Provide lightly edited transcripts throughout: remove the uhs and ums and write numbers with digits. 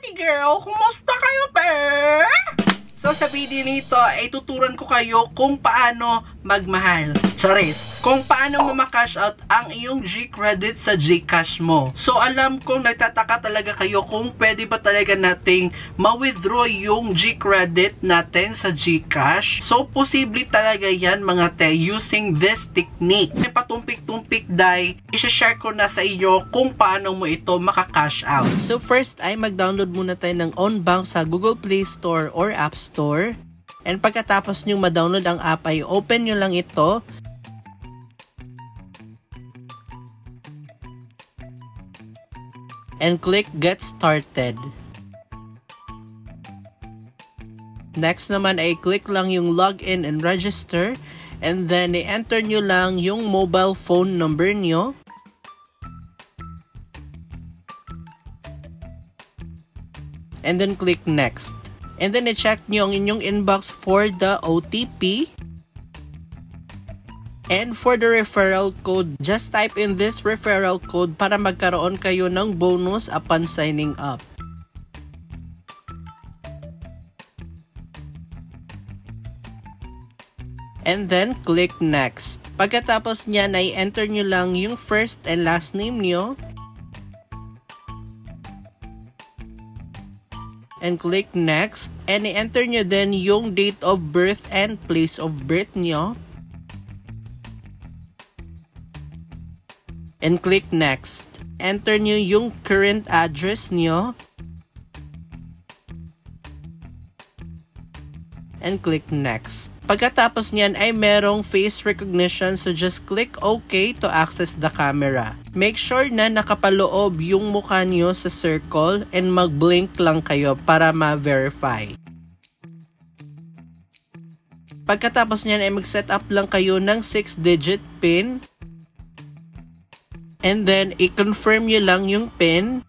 ate girl, kumusta kayo, be? So sa video nito ay tuturuan ko kayo kung paano magmahal. Charis, kung paano mo makash out ang iyong G-credit sa Gcash mo. So alam kong nagtataka talaga kayo kung pwede ba talaga nating ma-withdraw yung G-credit natin sa Gcash. So posible talaga yan mga te using this technique. May patumpik-tumpik dahil i-share ko na sa inyo kung paano mo ito maka-cash out. So first ay mag-download muna tayo ng OnBank sa Google Play Store or App Store. And pagkatapos nyo ma-download ang app ay open nyo lang ito. And click Get Started. Next naman ay click lang yung Login and Register. And then i-enter nyo lang yung mobile phone number nyo. And then click Next. And then i-check nyo ang inyong inbox for the OTP. And for the referral code, just type in this referral code para magkaroon kayo ng bonus upon signing up. And then click Next. Pagkatapos niyan ay enter nyo lang yung first and last name nyo. And click Next. And i-enter nyo din yung date of birth and place of birth nyo. And click Next. Enter nyo yung current address nyo. And click Next. Pagkatapos niyan ay merong face recognition, so just click OK to access the camera. Make sure na nakapaloob yung mukha nyo sa circle and mag-blink lang kayo para ma-verify. Pagkatapos niyan ay mag-set up lang kayo ng 6-digit PIN. And then i-confirm nyo lang yung PIN.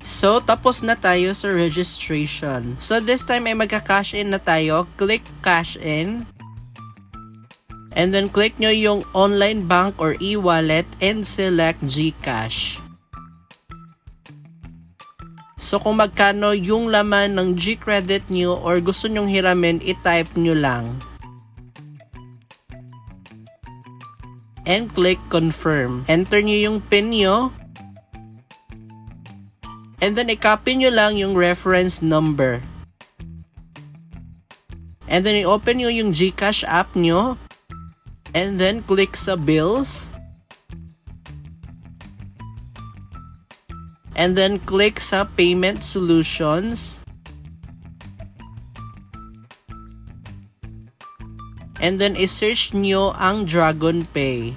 So, tapos na tayo sa registration. So, this time ay magka-cash in na tayo. Click Cash In. And then, click nyo yung online bank or e-wallet and select Gcash. So, kung magkano yung laman ng G-credit nyo or gusto nyong hiramin, i-type nyo lang. And click Confirm. Enter nyo yung PIN nyo. And then, i-copy nyo lang yung reference number. And then, i-open nyo yung Gcash app nyo. And then, click sa Bills. And then, click sa Payment Solutions. And then, i-search nyo ang Dragon Pay.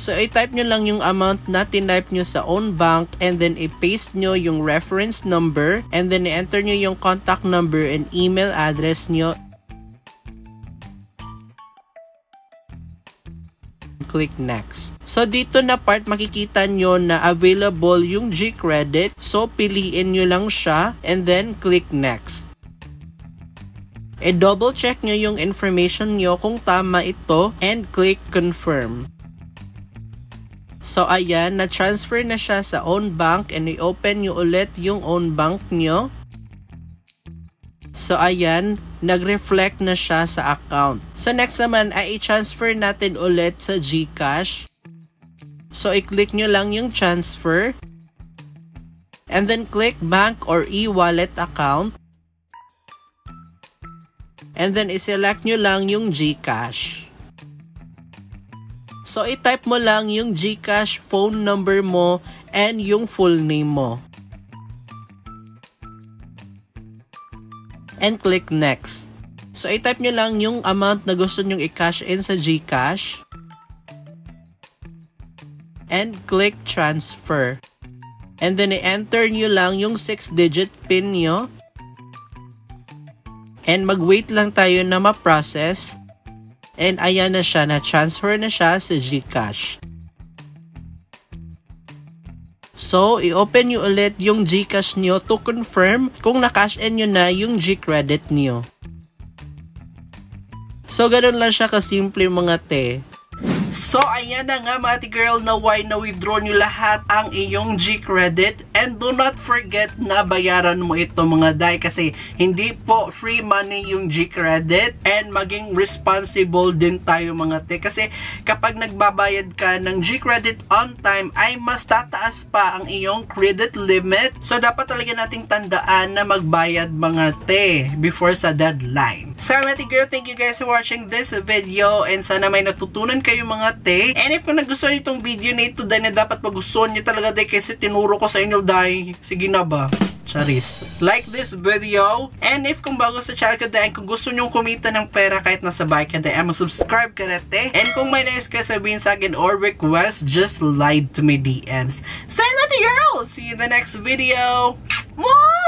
So, i-type nyo lang yung amount na tinype nyo sa OnBank and then i-paste nyo yung reference number and then i-enter nyo yung contact number and email address nyo. Click Next. So, dito na part makikita nyo na available yung G-credit. So, piliin nyo lang siya and then click Next. I-double check nyo yung information nyo kung tama ito and click Confirm. So, ayan, na-transfer na siya sa OnBank and i-open nyo ulit yung OnBank nyo. So, ayan, nag-reflect na siya sa account. So, next naman ay i-transfer natin ulit sa Gcash. So, i-click nyo lang yung transfer. And then, click bank or e-wallet account. And then, i-select nyo lang yung Gcash. So, i-type mo lang yung Gcash phone number mo and yung full name mo. And click Next. So, i-type nyo lang yung amount na gusto nyong i-cash in sa Gcash. And click Transfer. And then, i-enter nyo lang yung 6-digit PIN nyo. And mag-wait lang tayo na ma-process. And ayan na siya, na-transfer na siya sa Gcash. So, i-open nyo ulit yung Gcash nyo to confirm kung na-cash in nyo na yung G-credit nyo. So, ganun lang siya kasimple mga te. So, ayan na nga mga girl, naway na withdraw nyo lahat ang iyong G-Credit. And do not forget na bayaran mo ito mga day kasi hindi po free money yung G-Credit. And maging responsible din tayo mga te. Kasi kapag nagbabayad ka ng G-Credit on time ay mas tataas pa ang iyong credit limit. So, dapat talaga nating tandaan na magbayad mga te before sa deadline. So, mga girl, thank you guys for watching this video. And sana may natutunan kayo mga te. And if kung nagustuhan nyo itong video na ito, dahil na dapat magustuhan nyo talaga dahil kasi tinuro ko sa inyo dahil sige na ba? Charis. Like this video. And if kung bago sa channel ka dahil kung gusto nyong kumita ng pera kahit nasa bahay ka dahil mag-subscribe ka na te. And kung may nais ka sabihin sa akin or request, just slide to my DMs. So, mga girls, see you in the next video. Mwah!